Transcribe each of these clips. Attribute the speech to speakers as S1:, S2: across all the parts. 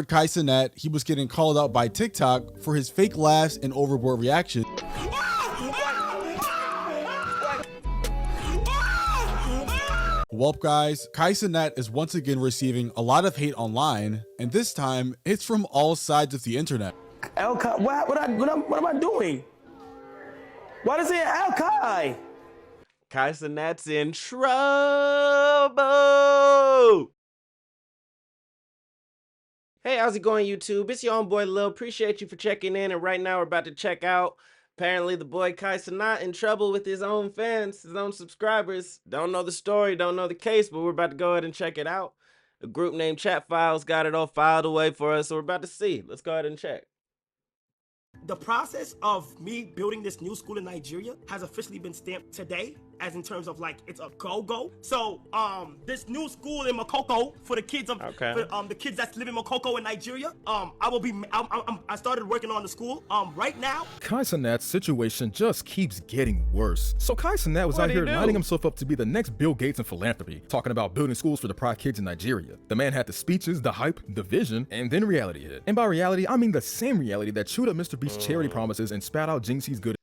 S1: Cenat, he was getting called out by TikTok for his fake laughs and overboard reactions. Well, guys, Cenat is once again receiving a lot of hate online, and this time it's from all sides of the internet.
S2: What am I doing? What is it, Al-Kai?
S3: Cenat's in trouble. Hey, how's it going, YouTube? It's your own boy Lil. Appreciate you for checking in, and right now we're about to check out. Apparently, the boy Cenat in trouble with his own fans, his own subscribers. Don't know the story, don't know the case, but we're about to go ahead and check it out. A group named Chat Files got it all filed away for us, so we're about to see. Let's go ahead and check.
S2: The process of me building this new school in Nigeria has officially been stamped today, as in terms of like it's a go-go. So this new school in Makoko for the kids of the kids that live in Makoko in Nigeria, I started working on the school right now.
S4: Cenat's situation just keeps getting worse. So Cenat was out here lining himself up to be the next Bill Gates in philanthropy, talking about building schools for the poor kids in Nigeria. The man had the speeches, the hype, the vision, and then reality hit. And by reality, I mean the same reality that chewed up Mr. Beast's charity promises and spat out Jinxy's good.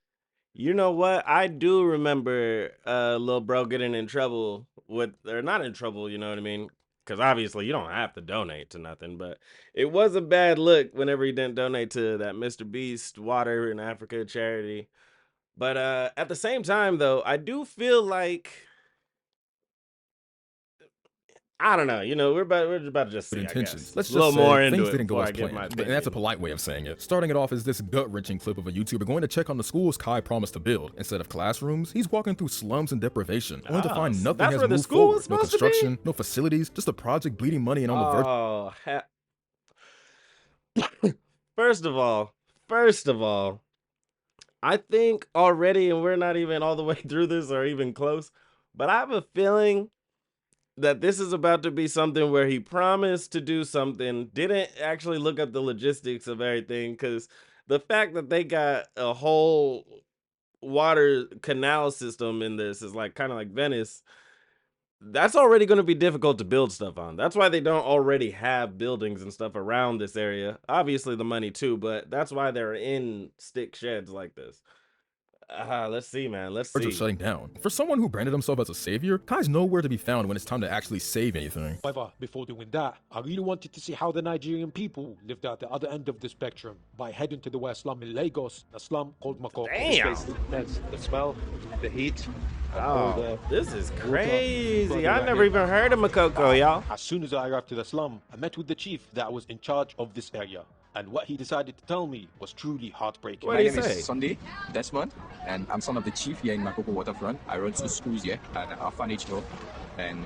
S3: You know what? I do remember little bro getting in trouble with, or not in trouble, you know what I mean? Because obviously you don't have to donate to nothing, but it was a bad look whenever he didn't donate to that Mr. Beast Water in Africa charity. But at the same time, though, I do feel like, I don't know, you know, we're about to just see,
S4: intentions.
S3: Let's
S4: just
S3: a little more into
S4: things
S3: it
S4: didn't go as
S3: before I give my
S4: planned, and
S3: opinion.
S4: that's a polite way of saying it. Starting it off is this gut-wrenching clip of a YouTuber going to check on the schools Kai promised to build. Instead of classrooms, he's walking through slums and deprivation, only to find nothing has moved forward. No construction, no facilities, just a project bleeding money and on the verge.
S3: First of all, I think already, and we're not even all the way through this or even close, but I have a feeling that this is about to be something where he promised to do something, didn't actually look up the logistics of everything, because the fact that they got a whole water canal system in this is like kind of like Venice. That's already going to be difficult to build stuff on. That's why they don't already have buildings and stuff around this area. Obviously the money too, but that's why they're in stick sheds like this. Let's see, man. Let's see.
S4: Shutting down. For someone who branded himself as a savior, Kai's nowhere to be found when it's time to actually save anything.
S5: However, before doing that, I really wanted to see how the Nigerian people lived at the other end of the spectrum by heading to the West Slum in Lagos, a slum called Makoko.
S3: Damn!
S6: The smell, the heat.
S3: Oh, this is crazy. I never even heard of Makoko, y'all.
S5: As soon as I arrived to the slum, I met with the chief that was in charge of this area. And what he decided to tell me was truly heartbreaking.
S3: What did he
S7: My name
S3: say?
S7: is Sunday Desmond, and I'm son of the chief here in Makoko Waterfront. I run 2 schools here at Orphanage Hill, and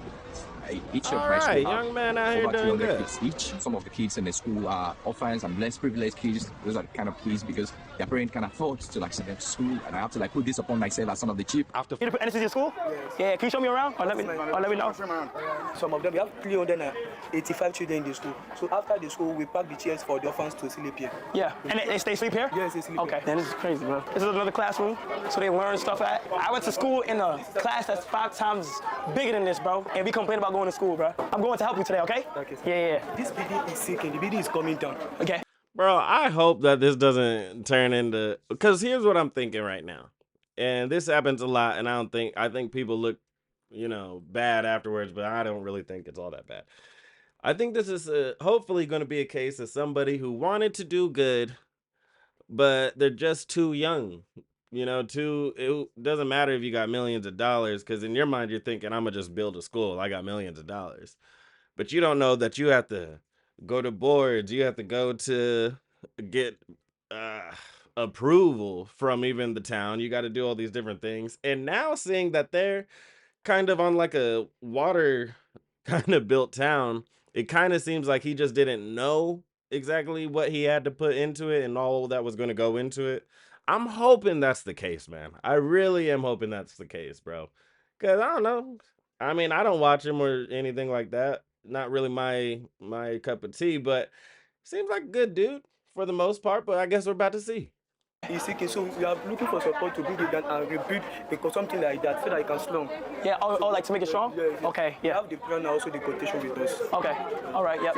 S7: each of my schools
S3: young man out here
S7: over
S3: doing
S7: 300
S3: good.
S7: kids each. Some of the kids in the school are orphans and less privileged kids. Those are the kind of kids because their parents can afford to like send them to school, and I have to like put this upon myself as son of the chief.
S2: After you put anything in school? Yes. Yeah, can you show me around? Or let me know. Some of them, we have 385 children in the school. So after the school, we pack the chairs for the orphans to sleep here. Yeah, and they sleep here? Yes, they sleep here. Then this is crazy, bro. This is another classroom, so they learn stuff at. I went to school in a class that's 5 times bigger than this, bro. And we complain about going to school, bro. I'm going to help you today, okay? Okay. Yeah. This building is sinking. The building is coming down. Okay.
S3: Bro, I hope that this doesn't turn into, because here's what I'm thinking right now. And this happens a lot, and I think people look, you know, bad afterwards, but I don't really think it's all that bad. I think this is hopefully going to be a case of somebody who wanted to do good, but they're just too young. You know, it doesn't matter if you got millions of dollars, because in your mind you're thinking, I'm gonna just build a school. I got millions of dollars. But you don't know that you have to go to boards. You have to go to get approval from even the town. You got to do all these different things. And now seeing that they're kind of on like a water kind of built town, it kind of seems like he just didn't know exactly what he had to put into it and all that was going to go into it. I'm hoping that's the case, man. I really am hoping that's the case, bro. Because I don't know. I mean, I don't watch him or anything like that. Not really my cup of tea, but seems like a good dude for the most part. But I guess we're about to see.
S2: He's seeking, so we are looking for support to build it and rebuild because something like that so that it can slum. Yeah, or like to make it strong? Yeah. Okay, yeah. We have the plan and also the quotation with us. Okay, all right, yeah.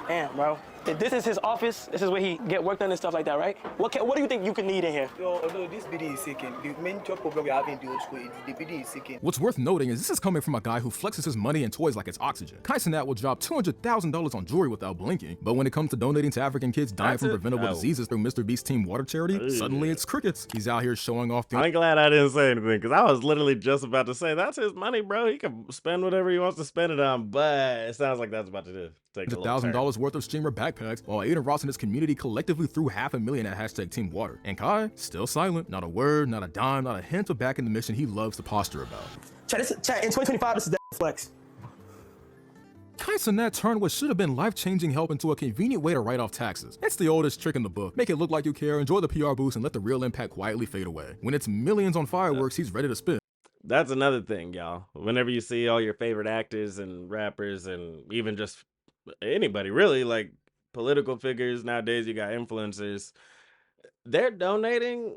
S2: Damn, bro. This is his office. This is where he get work done and stuff like that, right? What do you think you could need in here?
S8: No, this building is sinking. The main job problem we have in the old school is the building is sinking.
S4: What's worth noting is this is coming from a guy who flexes his money and toys like it's oxygen. Cenat will drop $200,000 on jewelry without blinking, but when it comes to donating to African kids dying from preventable diseases through Mr. Beast's Team Water charity, suddenly it's crickets. He's out here showing off the—
S3: I'm glad I didn't say anything, because I was literally just about to say, that's his money, bro. He can spend whatever he wants to spend it on, but it sounds like that's about to take a little turn.
S4: $1,000 worth of streamer backpacks, while Aiden Ross and his community collectively threw $500,000 at hashtag Team Water. And Kai, still silent. Not a word, not a dime, not a hint of backing the mission he loves to posture about.
S2: Chat, in 2025, this is that flex.
S4: Cenat turned what should have been life-changing help into a convenient way to write off taxes. It's the oldest trick in the book. Make it look like you care, enjoy the PR boost, and let the real impact quietly fade away. When it's millions on fireworks, he's ready to spend.
S3: That's another thing, y'all. Whenever you see all your favorite actors and rappers and even just anybody really, like political figures nowadays, you got influencers, they're donating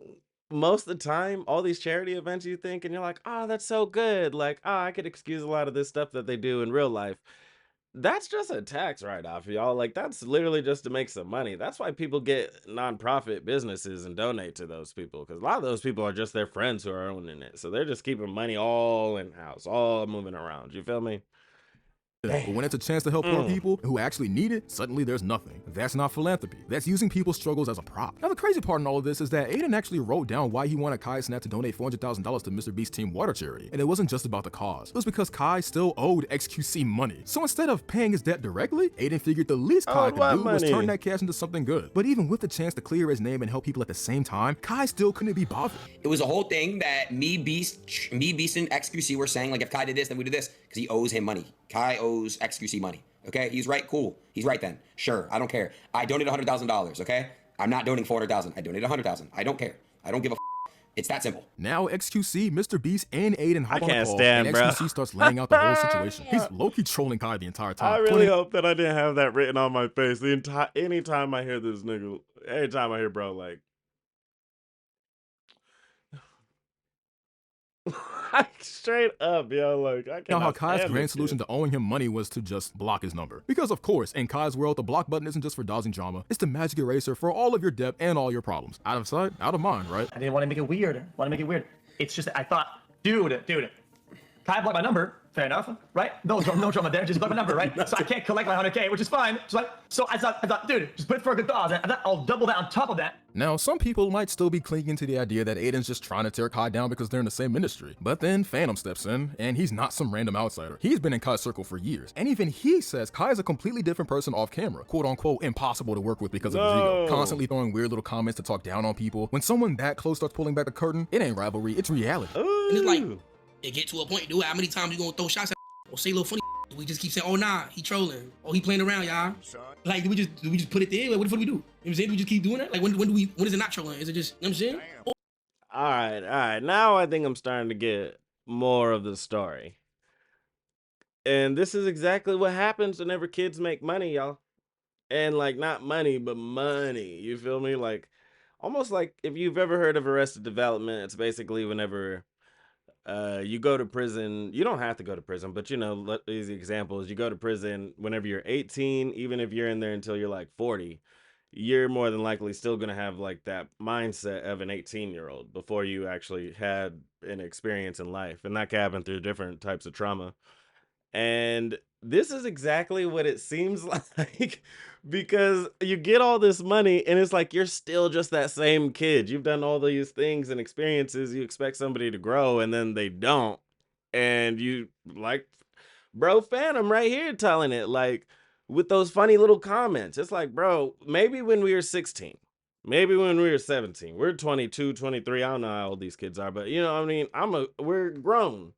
S3: most of the time, all these charity events you think, and you're like, oh, that's so good. Like, oh, I could excuse a lot of this stuff that they do in real life. That's just a tax write-off, y'all. Like, that's literally just to make some money. That's why people get nonprofit businesses and donate to those people, because a lot of those people are just their friends who are owning it. So they're just keeping money all in-house, all moving around. You feel me?
S4: But when it's a chance to help poor people who actually need it, suddenly there's nothing. That's not philanthropy. That's using people's struggles as a prop. Now, the crazy part in all of this is that Aiden actually wrote down why he wanted Cenat to donate $400,000 to Mr. Beast's Team Water charity. And it wasn't just about the cause. It was because Kai still owed XQC money. So instead of paying his debt directly, Aiden figured the least Kai could do was turn that cash into something good. But even with the chance to clear his name and help people at the same time, Kai still couldn't be bothered.
S9: It was a whole thing that me, Beast, and XQC were saying, like, if Kai did this, then we do this, because he owes him money. Kai owes XQC money. Okay, he's right. Cool. He's right then. Sure, I don't care. I donated $100,000. Okay, I'm not donating $400,000. I donated $100,000. I don't care. I don't give a. It's that simple.
S4: Now XQC, Mr. Beast, and Aiden hop on the call,
S3: stand,
S4: and
S3: bro.
S4: XQC starts laying out the whole situation. He's low-key trolling Kai the entire time.
S3: I really hope that I didn't have that written on my face the entire. Anytime I hear this nigga, anytime I hear bro, like. Straight up, yo, like I can't.
S4: Now, how Kai's grand solution to owing him money was to just block his number. Because of course, in Kai's world, the block button isn't just for dodging drama, it's the magic eraser for all of your debt and all your problems. Out of sight, out of mind, right?
S10: I didn't want to make it weird. It's just I thought, dude, Kai blocked my number. Fair enough, right? No drama there. Just block my number, right? So I can't collect my 100K, which is fine. So I thought, dude, just put it for a good cause. I thought I'll double that on top of that.
S4: Now, some people might still be clinging to the idea that Aiden's just trying to tear Kai down because they're in the same industry. But then Phantom steps in, and he's not some random outsider. He's been in Kai's circle for years. And even he says Kai is a completely different person off camera. Quote unquote, impossible to work with because of his ego. Constantly throwing weird little comments to talk down on people. When someone that close starts pulling back the curtain, it ain't rivalry, it's reality.
S11: And it's like, it get to a point, dude, how many times you gonna throw shots at or say little funny? We just keep saying, oh nah, he trolling. Oh, he playing around, y'all. Like, do we just put it there? Like, what do we do? You know what I'm saying? Do we just keep doing that? Like, when is it not trolling? Is it just, you know what I'm saying?
S3: All right. Now I think I'm starting to get more of the story. And this is exactly what happens whenever kids make money, y'all. And like, not money, but money. You feel me? Like, almost like if you've ever heard of Arrested Development, it's basically whenever you go to prison. You don't have to go to prison, but you know, easy examples. You go to prison whenever you're 18, even if you're in there until you're like 40, you're more than likely still going to have like that mindset of an 18-year-old before you actually had an experience in life. And that can happen through different types of trauma. And this is exactly what it seems like, because you get all this money and it's like you're still just that same kid. You've done all these things and experiences. You expect somebody to grow and then they don't. And you like, bro, Phantom right here telling it, like with those funny little comments. It's like, bro, maybe when we were 16, maybe when we were 17, we're 22, 23. I don't know how old these kids are, but you know what I mean? We're grown.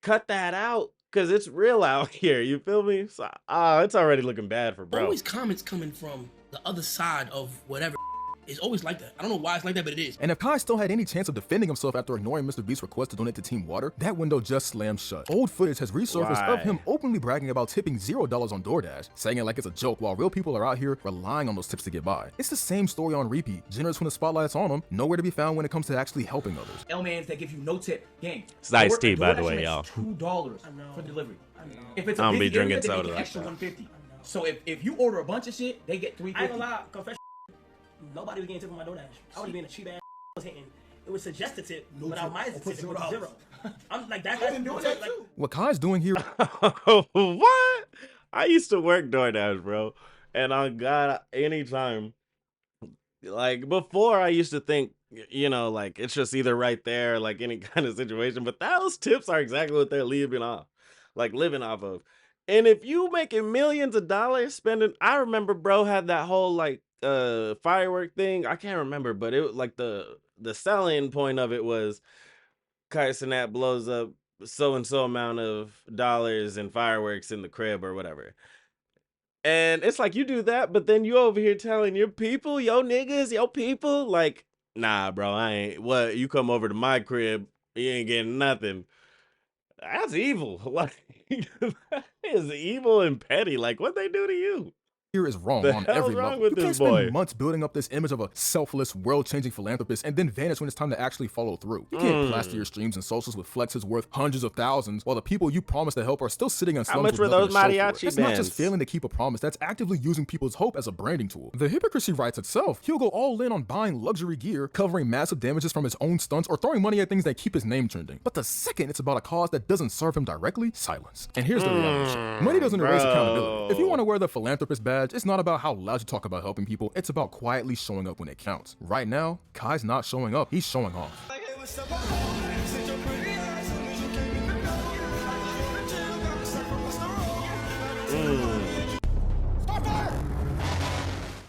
S3: Cut that out. Because it's real out here, you feel me? So, it's already looking bad for bro.
S11: Always comments coming from the other side of whatever. It's always like that. I don't know why it's like that, but it is.
S4: And if Kai still had any chance of defending himself after ignoring Mr. Beast's request to donate to Team Water, that window just slammed shut. Old footage has resurfaced of him openly bragging about tipping $0 on DoorDash, saying it like it's a joke while real people are out here relying on those tips to get by. It's the same story on repeat. Generous when the spotlight's on them, nowhere to be found when it comes to actually helping others.
S10: L-mans that give you no tip, gang.
S3: It's iced tea, by the way, y'all.
S10: $2 for delivery. If it's
S3: I'm
S10: a
S3: be
S10: busy area,
S3: drinking
S10: they make
S3: soda
S10: an extra
S3: like
S10: $150. So if you order a bunch of shit, they get $350.
S2: I ain't gonna lie, confession. Nobody was getting tip on my DoorDash. I was being a cheap ass. Was hitting. It was suggested tip, but I might have tipped it zero. I'm like that's doing that
S4: like, what Kai's doing here.
S3: What? I used to work DoorDash, bro, and on God, anytime. Like before, I used to think, you know, like it's just either right there, like any kind of situation. But those tips are exactly what they're living off of. And if you making millions of dollars spending, I remember bro had that whole like firework thing. I can't remember, but it was like the selling point of it was Cenat blows up so and so amount of dollars in fireworks in the crib or whatever. And it's like you do that, but then you over here telling your people, yo niggas, yo people, like, nah, bro, I ain't. What, you come over to my crib, you ain't getting nothing. That's evil. Like, that is evil and petty. Like, what they do to you?
S4: Here is wrong on every level. You can't spend months building up this image of a selfless, world-changing philanthropist and then vanish when it's time to actually follow through. You can't plaster your streams and socials with flexes worth hundreds of thousands while the people you promised to help are still sitting on slums.
S3: How much were those mariachi bands?
S4: That's not just failing to keep a promise, that's actively using people's hope as a branding tool. The hypocrisy writes itself. He'll go all in on buying luxury gear, covering massive damages from his own stunts, or throwing money at things that keep his name trending. But the second it's about a cause that doesn't serve him directly, silence. And here's the reality. Money doesn't erase accountability. If you want to wear the philanthropist badge, it's not about how loud you talk about helping people, it's about quietly showing up when it counts. Right now, Kai's not showing up, he's showing off.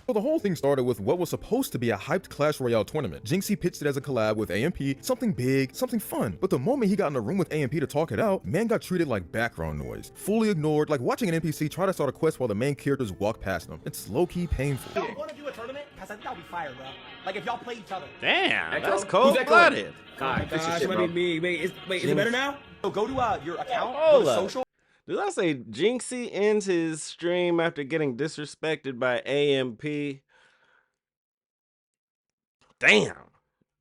S4: So the whole thing started with what was supposed to be a hyped Clash Royale tournament. Jinxy pitched it as a collab with AMP, something big, something fun. But the moment he got in the room with AMP to talk it out, man got treated like background noise. Fully ignored, like watching an NPC try to start a quest while the main characters walk past them. It's low-key painful.
S10: Y'all wanna do a tournament? Cause I think that'll be fire, bro. Like if y'all play each other.
S3: Damn, that's cold-blooded.
S2: God, gosh, wait, is it better now?
S10: So go to your account,
S3: Hold
S10: go to
S3: up.
S10: social.
S3: Did I say Jinxy ends his stream after getting disrespected by AMP? Damn.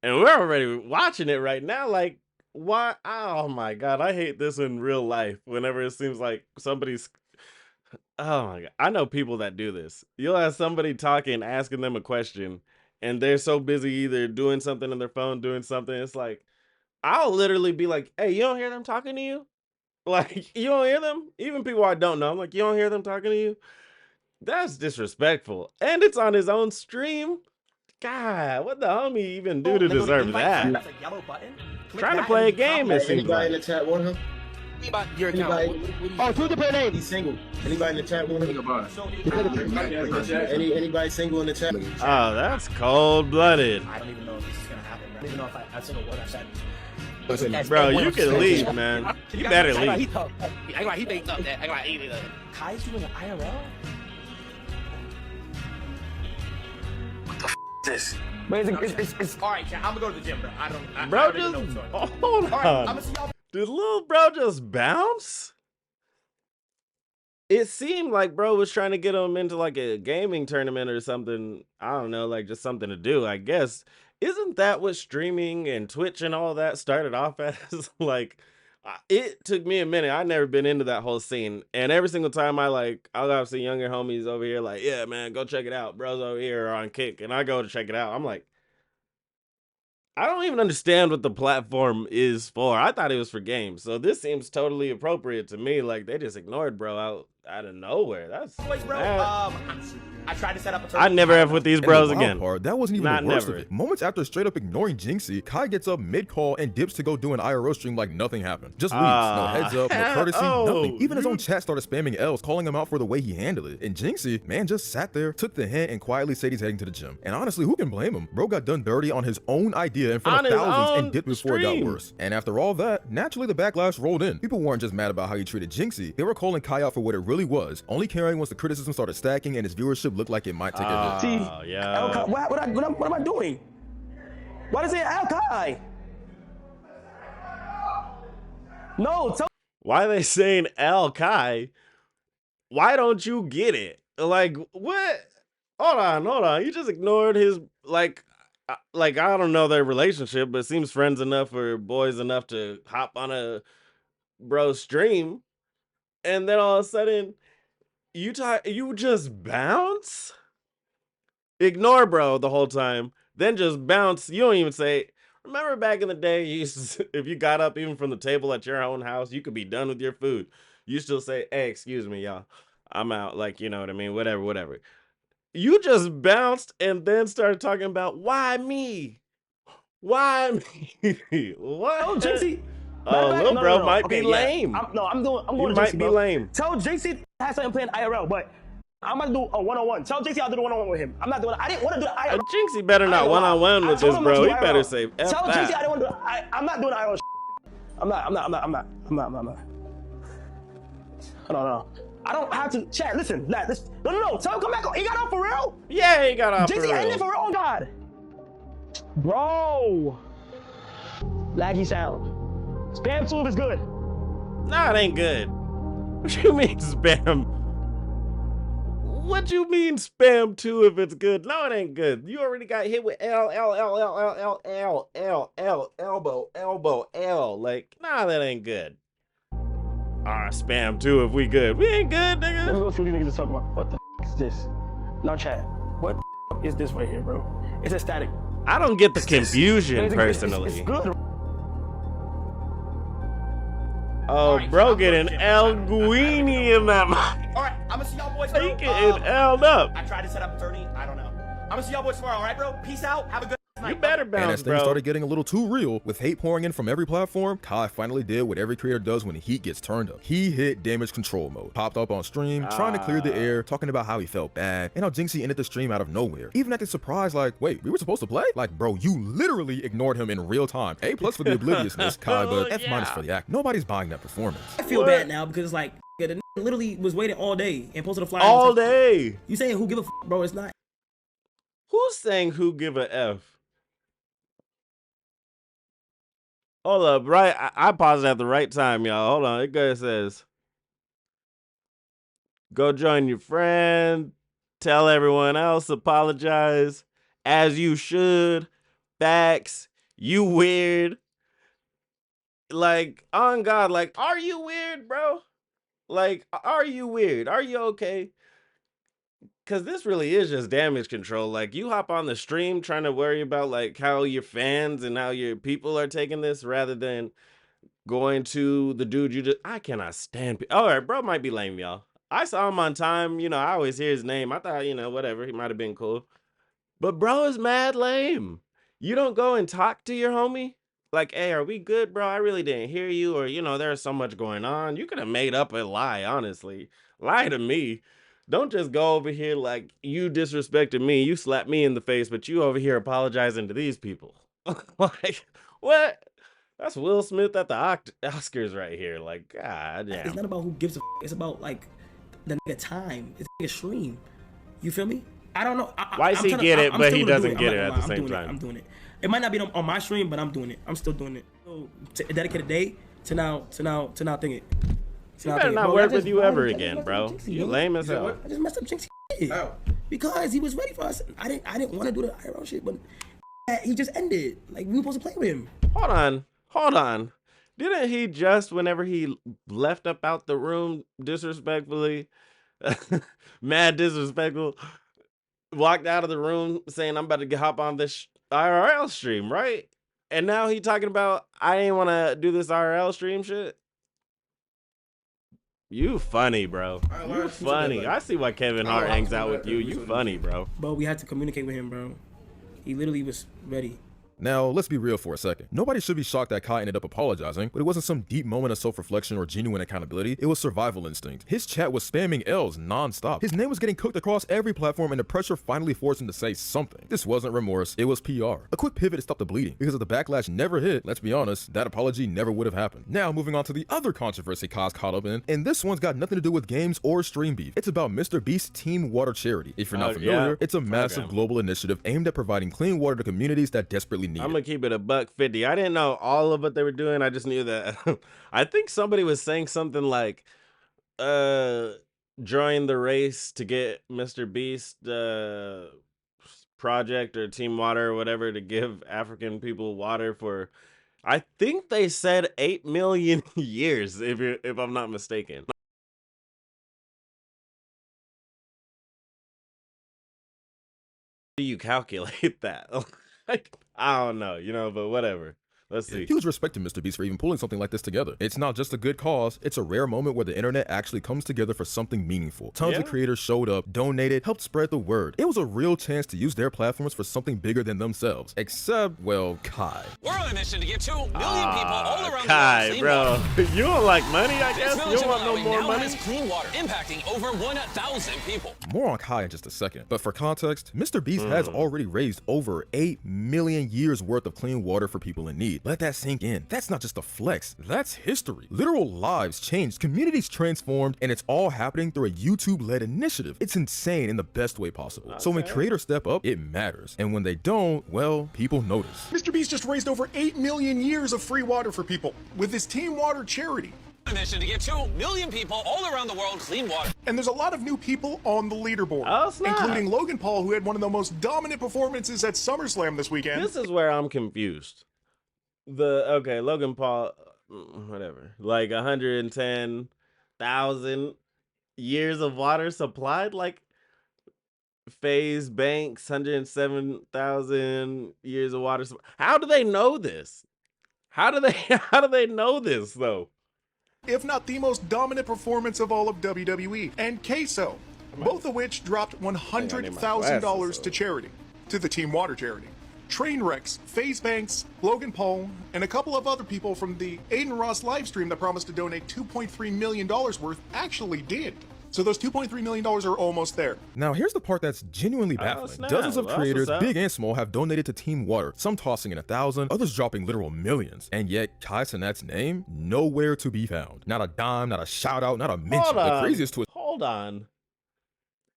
S3: And we're already watching it right now. Like, why? Oh my God. I hate this in real life. Whenever it seems like somebody's. Oh my God. I know people that do this. You'll have somebody talking, asking them a question, and they're so busy either doing something on their phone, doing something. It's like, I'll literally be like, hey, you don't hear them talking to you? Like, you don't hear them? Even people I don't know. I'm like, you don't hear them talking to you? That's disrespectful. And it's on his own stream. God, what the homie even do to deserve that?
S10: That's a yellow button.
S3: Trying to play a game, it seems
S8: Anybody in
S3: like.
S8: the chat want him?
S2: Your account.
S8: Oh, choose the player name. He's single. Anybody in the chat want him? Anybody single in the chat?
S3: Oh, that's cold-blooded.
S10: I don't even know if this is gonna happen. I don't even know if I said a word I said.
S3: Bro, you can leave, man. You better leave.
S2: He baked up that. I got eat it.
S10: Kai's doing an IRL?
S2: This. But it's all right. I'm gonna go to the gym, bro.
S3: Bro, just hold on. Did little bro just bounce? It seemed like bro was trying to get him into like a gaming tournament or something. I don't know, like just something to do, I guess. Isn't that what streaming and Twitch and all that started off as? Like, it took me a minute. I've never been into that whole scene. And every single time I'll have some younger homies over here like, yeah, man, go check it out. Bros over here are on Kick. And I go to check it out. I'm like, I don't even understand what the platform is for. I thought it was for games. So this seems totally appropriate to me. Like, they just ignored bro out of nowhere. That's
S10: bro. I tried to set up a
S3: I never have with these bros again.
S4: Part, that wasn't even the worst of it. Moments after straight up ignoring Jinxy, Kai gets up mid-call and dips to go do an IRL stream like nothing happened. Just leaves. No heads up, no courtesy, nothing. Even his own chat started spamming L's, calling him out for the way he handled it. And Jinxy, man, just sat there, took the hint, and quietly said he's heading to the gym. And honestly, who can blame him? Bro got done dirty on his own idea in front of thousands and dipped before it got worse. And after all that, naturally the backlash rolled in. People weren't just mad about how he treated Jinxy, they were calling Kai out for what it really was, only caring once the criticism started stacking and his viewership looked like it might take a hit.
S2: Yeah. What am I doing? Why does it Al Kai? No,
S3: why are they saying Al Kai? Why don't you get it? Like, what? Hold on. You just ignored his, like I don't know their relationship, but it seems friends enough or boys enough to hop on a bro stream. And then all of a sudden, You just bounce? Ignore bro the whole time, then just bounce. You don't even say, remember back in the day, you used to, if you got up even from the table at your own house, you could be done with your food. You still say, hey, excuse me, y'all. I'm out. Like, you know what I mean? Whatever. You just bounced and then started talking about why me? Why me? What?
S10: Oh, Jinxy.
S3: Oh, little bro might
S10: Okay,
S3: be
S10: yeah.
S3: lame.
S10: I'm going to
S3: You
S10: Jinxy,
S3: might be
S10: bro.
S3: lame.
S10: Tell Jinxy to have something planned IRL, but I'm gonna do a one-on-one. Tell Jinxy I'll do the one-on-one with him. I'm not doing it. I didn't want to do the IRL.
S3: Jinxy better not one-on-one with this, bro. He better say F
S10: Tell
S3: that.
S10: Jinxy I didn't want to do it. I'm not doing IRL. I'm not. No. I don't have to chat. Listen, no. Tell him come back. He got off for real?
S3: Yeah, he got off for real.
S10: Jinxy ended for real. Oh God. Bro. Laggy sound. Spam 2 is good.
S3: Nah, it ain't good. What you mean spam? What you mean spam 2 if it's good? No, it ain't good. You already got hit with elbow, L. Like, nah, that ain't good. Spam 2 if we good. We ain't good, nigga.
S10: Let's go see what these niggas talking about. What the is this? Now chat. What the is this right here, bro? It's a static.
S3: I don't get the confusion personally.
S10: It's good.
S3: Oh,
S2: right,
S3: bro,
S2: so
S3: getting El Guini in that.
S2: All right, I'm gonna see y'all boys.
S3: He getting L'd up.
S2: I tried to set up 30. I don't know. I'm gonna see y'all boys tomorrow. All right, bro. Peace out. Have a good night.
S3: You better bounce,
S4: and as things started getting a little too real, with hate pouring in from every platform, Kai finally did what every creator does when the heat gets turned up. He hit damage control mode, popped up on stream, trying to clear the air, talking about how he felt bad, and how Jinxy ended the stream out of nowhere. Even acting surprised like, wait, we were supposed to play? Like, bro, you literally ignored him in real time. A+ for the obliviousness, Kai, but F- for the act. Nobody's buying that performance.
S11: I feel bad now because it's like, the n literally was waiting all day and posted a flyer.
S3: All day.
S11: You saying who give a f, bro? It's not.
S3: Who's saying who give a F? Hold up, right? I paused at the right time, y'all. Hold on. It guy says, go join your friend, tell everyone else, apologize, as you should, facts, you weird. Like, on God, like, are you weird, bro? Like, are you weird? Are you okay? Because this really is just damage control. Like, you hop on the stream trying to worry about, like, how your fans and how your people are taking this rather than going to the dude you just... I cannot stand... All right, bro might be lame, y'all. I saw him on time. You know, I always hear his name. I thought, you know, whatever. He might have been cool. But bro is mad lame. You don't go and talk to your homie? Like, hey, are we good, bro? I really didn't hear you. Or, you know, there's so much going on. You could have made up a lie, honestly. Lie to me. Don't just go over here like you disrespected me. You slapped me in the face, but you over here apologizing to these people. Like, what? That's Will Smith at the Oscars right here. Like, god damn.
S11: It's not about who gives a f. It's about, like, the nigga time. It's a stream. You feel me? I don't know.
S3: Why does he get it, but he doesn't get it at the same time?
S11: I'm doing it. It might not be on my stream, but I'm doing it. I'm still doing it. So, dedicate a day to now think it.
S3: You better not work with you ever again, bro. You lame as hell.
S11: I just messed up Jinxy because he was ready for us. I didn't want to do the IRL shit, but he just ended. Like, we were supposed to play with him.
S3: Hold on. Didn't he just, whenever he left up out the room disrespectfully, mad disrespectful, walked out of the room saying, I'm about to hop on this IRL stream, right? And now he talking about, I ain't want to do this IRL stream shit. You funny, bro. You funny. I see why Kevin Hart hangs out with you. You funny, bro.
S11: But we had to communicate with him, bro. He literally was ready.
S4: Now, let's be real for a second. Nobody should be shocked that Kai ended up apologizing, but it wasn't some deep moment of self-reflection or genuine accountability. It was survival instinct. His chat was spamming L's non-stop. His name was getting cooked across every platform, and the pressure finally forced him to say something. This wasn't remorse, it was PR. A quick pivot to stop the bleeding. Because if the backlash never hit, let's be honest, that apology never would have happened. Now, moving on to the other controversy Kai's caught up in, and this one's got nothing to do with games or stream beef. It's about Mr. Beast's Team Water charity. If you're not familiar, it's a massive global initiative aimed at providing clean water to communities that desperately need it.
S3: I'm gonna keep it $1.50. I didn't know all of what they were doing. I just knew that. I think somebody was saying something like, join the race to get Mr. Beast project or Team Water or whatever to give African people water for, I think they said 8 million years, if I'm not mistaken. do you calculate that? Like, I don't know, you know, but whatever. Let's see.
S4: Huge respect to Mr. Beast for even pulling something like this together. It's not just a good cause, it's a rare moment where the internet actually comes together for something meaningful. Tons of creators showed up, donated, helped spread the word. It was a real chance to use their platforms for something bigger than themselves. Except, well, Kai.
S12: We're on a mission to get 2 million people all around
S3: Kai,
S12: the world.
S3: bro. You don't like money, I guess? You don't want no more money?
S12: Has clean water, impacting over 1,000 people.
S4: More on Kai in just a second, but for context, Mr. Beast has already raised over 8 million years worth of clean water for people in need. Let that sink in. That's not just a flex, that's history. Literal lives changed, communities transformed, and it's all happening through a YouTube-led initiative. It's insane in the best way possible. So when creators step up, it matters. And when they don't, well, people notice.
S13: Mr. Beast just raised over 8 million years of free water for people with his Team Water charity.
S12: A mission to get 2 million people all around the world clean water.
S13: And there's a lot of new people on the leaderboard, including Logan Paul, who had one of the most dominant performances at SummerSlam this weekend.
S3: This is where I'm confused. Logan Paul, whatever, like 110,000 years of water supplied, like FaZe Banks 107,000 years of water. How do they know this? How do they know this though?
S13: If not the most dominant performance of all of WWE, and Queso, both of which dropped $100,000 to charity, to the Team Water charity. Trainwrecks, FaZe Banks, Logan Paul, and a couple of other people from the Aiden Ross livestream that promised to donate $2.3 million worth actually did. So those $2.3 million are almost there.
S4: Now here's the part that's genuinely baffling. Dozens of creators, big and small, have donated to Team Water, some tossing in 1,000, others dropping literal millions. And yet Kai Cenat's name, nowhere to be found. Not a dime, not a shout out, not a mention. The craziest twist.
S3: Hold on.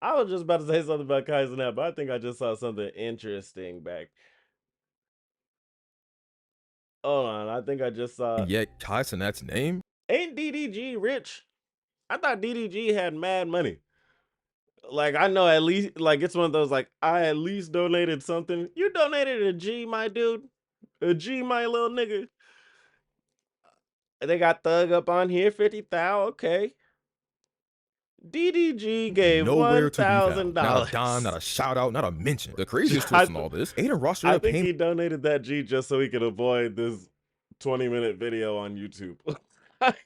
S3: I was just about to say something about Kai Cenat, but I think I just saw something interesting back. Hold on, I think I just saw.
S4: And yet Kai Cenat's name?
S3: Ain't DDG rich? I thought DDG had mad money. Like, I know at least, like, it's one of those, like, I at least donated something. You donated a G, my dude. A G, my little nigga. They got Thug up on here, 50,000, okay. DDG gave $1,000.
S4: Not a dime, not a shout out, not a mention. The craziest twist in all this, Aiden Ross
S3: I think he donated that G just so he could avoid this 20-minute video on YouTube.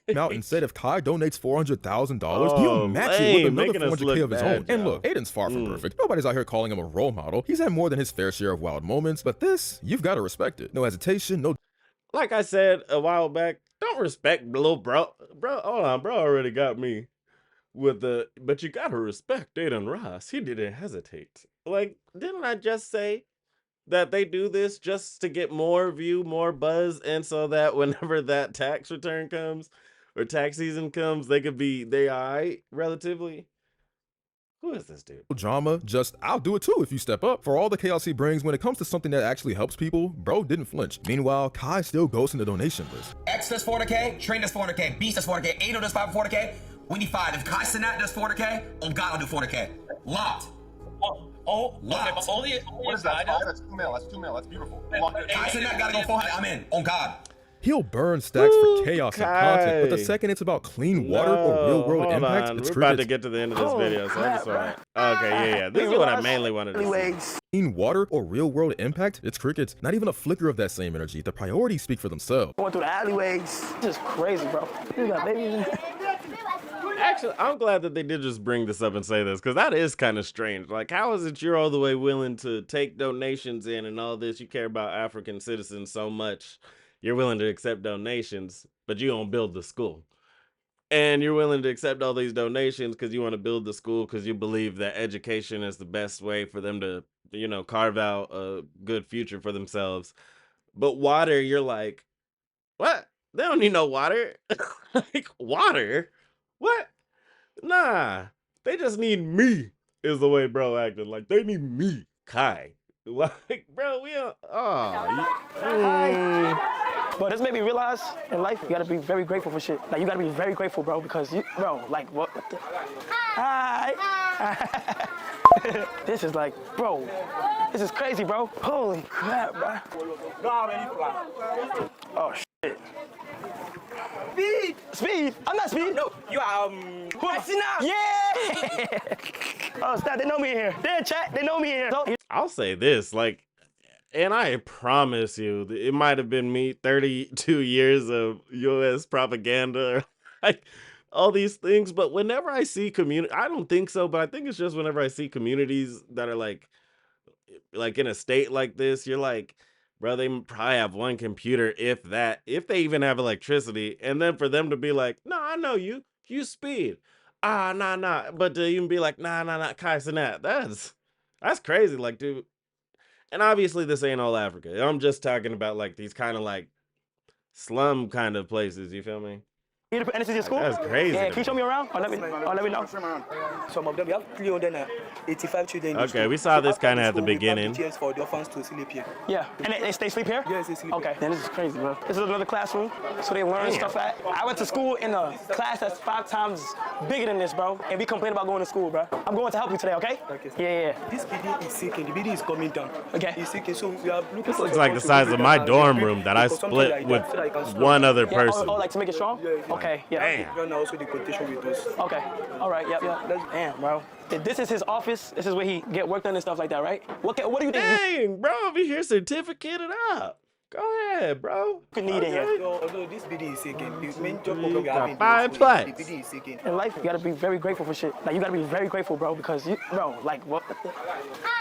S4: Now, instead if Kai donates $400,000, he'll match it with another $400K of his own. And look, Aiden's far from perfect. Nobody's out here calling him a role model. He's had more than his fair share of wild moments, but this, you've got to respect it. No hesitation, no.
S3: Like I said a while back, don't respect little bro. Bro, hold on, bro already got me with the, but you gotta respect Aiden Ross. He didn't hesitate. Like, didn't I just say that they do this just to get more view, more buzz, and so that whenever that tax return comes or tax season comes, they could be alright relatively? Who is this dude?
S4: Drama, just I'll do it too if you step up. For all the chaos he brings, when it comes to something that actually helps people, bro didn't flinch. Meanwhile, Kai still goes in the donation list.
S9: X does 400K, Train does 400K, Beast does 400K, Ado does 400K. We need 5. If Kai Cenat does 400K, oh God, I'll do 400K. Locked. Locked.
S14: Okay, only what is that? That's 2 mil. That's 2 mil. That's beautiful.
S9: Kai Cenat gotta go 400. I'm in. On God.
S4: He'll burn stacks for chaos and content, but the second it's about clean water or real world impact, it's
S3: We're about to get to the end of this video, so I'm sorry. Okay, yeah. This is what I mainly wanted to see.
S4: Clean water or real world impact, it's crickets. Not even a flicker of that same energy. The priorities speak for themselves.
S2: Going through the alleyways. This is crazy, bro. You got babies.
S3: Actually, I'm glad that they did just bring this up and say this, because that is kind of strange. Like, how is it you're all the way willing to take donations in and all this? You care about African citizens so much. You're willing to accept donations, but you don't build the school. And you're willing to accept all these donations because you want to build the school because you believe that education is the best way for them to, you know, carve out a good future for themselves. But water, you're like, what? They don't need no water. Like, water? What? Nah. They just need me, is the way bro acted. Like, they need me, Kai. Like, bro, we don't,
S2: But this made me realize in life, you gotta be very grateful for shit. Like, you gotta be very grateful, bro, because you, bro, like, what the? Hi. This is like, bro, this is crazy, bro. Holy crap, bro. Oh, shit. Speed! I'm not Speed! No, You are Cenat. Yeah. Oh, snap! They know me in here. They're in chat. They know me in here. So,
S3: I'll say this, like, and I promise you, it might have been me 32 years of U.S. propaganda, or like all these things. But whenever I see community, I don't think so, but I think it's just whenever I see communities that are like in a state like this, you're like, bro, they probably have one computer, if that, if they even have electricity. And then for them to be like, no, I know you speed. Nah. But to even be like, nah, Kai Cenat, that's crazy. Like, dude. And obviously this ain't all Africa. I'm just talking about like these kind of like slum kind of places, you feel me?
S2: you put NSC in school?
S3: That's crazy.
S2: Yeah,
S3: to
S2: can you
S3: me.
S2: show me around? Or let me know. Some of them, we have 385 children.
S3: Okay, we saw this kind of at the beginning.
S2: Tears for the orphans to sleep here. Yeah, and they sleep here? Yes, they sleep here. Okay, then this is crazy, bro. This is another classroom, so they learn stuff at. I went to school in a class that's 5 times bigger than this, bro, and we complain about going to school, bro. I'm going to help you today, okay? Okay. Yeah. This building is sinking. The building is coming down. Okay. It's sinking, so we are looking.
S3: This looks like the size of my dorm room that I split with one other person.
S2: Oh, like to make it strong?
S3: Yeah.
S2: Okay, yeah.
S3: Damn.
S2: Also the quotation with us. Okay. All right. Yep. Damn, bro. This is his office. This is where he get work done and stuff like that, right? What do you think?
S3: Dang, bro, over here certificated up. Go ahead, bro.
S2: You need in here.
S8: Although this building is sinking, the main job problem we have
S3: the
S8: building is sinking.
S2: In life, you gotta be very grateful for shit. Like you gotta be very grateful, bro, because like what?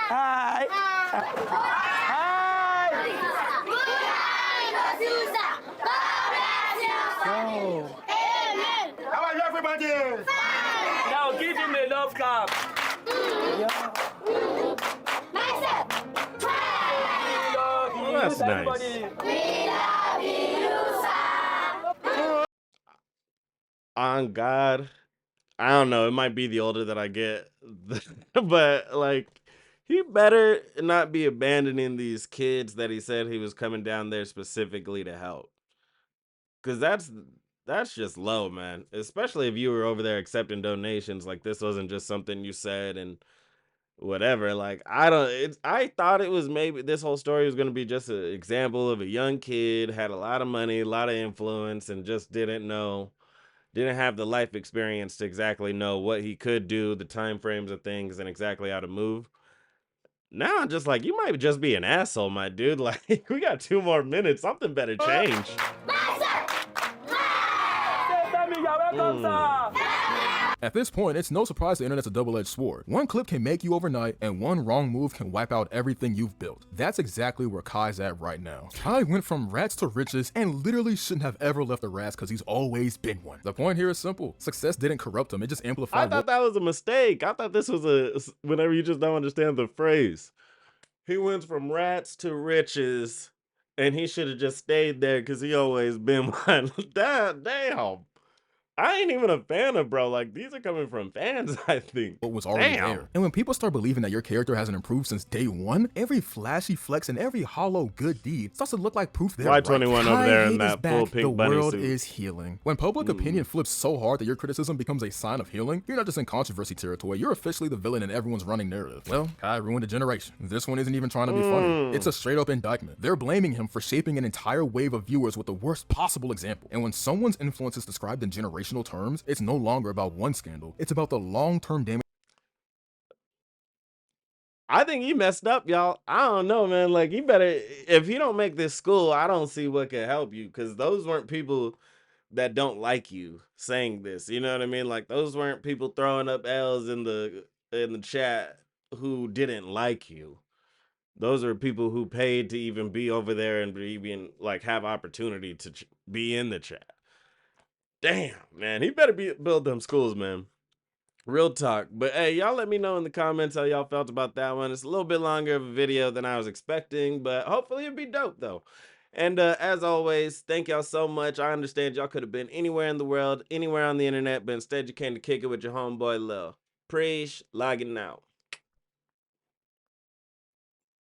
S2: Hi. Yo.
S8: How are you, everybody?
S2: Now give him a love clap.
S3: Oh, that's nice. On God, I don't know. It might be the older that I get, but like, he better not be abandoning these kids that he said he was coming down there specifically to help. Cause that's just low, man. Especially if you were over there accepting donations. Like this wasn't just something you said and whatever. Like I thought it was maybe this whole story was gonna be just an example of a young kid, had a lot of money, a lot of influence, and just didn't have the life experience to exactly know what he could do, the time frames of things, and exactly how to move. Now I'm just like, you might just be an asshole, my dude. Like, we got 2 more minutes. Something better change.
S4: At this point, it's no surprise the internet's a double-edged sword. One clip can make you overnight, and one wrong move can wipe out everything you've built. That's exactly where Kai's at right now. Kai went from rats to riches and literally shouldn't have ever left the rats because he's always been one. The point here is simple. Success didn't corrupt him, it just amplified.
S3: I thought that was a mistake. I thought this was whenever you just don't understand the phrase. He went from rats to riches, and he should have just stayed there because he always been one. Damn. I ain't even a fan of bro. Like, these are coming from fans, I think.
S4: What was already there. And when people start believing that your character hasn't improved since day one, every flashy flex and every hollow good deed starts to look like proof they're right.
S3: Y21 over there in that full pink bunny suit.
S4: The world is healing. When public opinion flips so hard that your criticism becomes a sign of healing, you're not just in controversy territory, you're officially the villain in everyone's running narrative. Well, Kai ruined a generation. This one isn't even trying to be funny. It's a straight up indictment. They're blaming him for shaping an entire wave of viewers with the worst possible example. And when someone's influence is described in generational terms, it's no longer about one scandal. It's about the long-term damage.
S3: I think he messed up, y'all. I don't know, man. Like, you better, if you don't make this school, I don't see what can help you, because those weren't people that don't like you saying this. You know what I mean? Like, those weren't people throwing up L's in the chat who didn't like you. Those are people who paid to even be over there and even like have opportunity to be in the chat. Damn, man, he better build them schools, man. Real talk. But hey, y'all let me know in the comments how y'all felt about that one. It's a little bit longer of a video than I was expecting, but hopefully it'll be dope though. And as always, thank y'all so much. I understand y'all could have been anywhere in the world, anywhere on the internet, but instead you came to kick it with your homeboy Lil. Preach, logging out.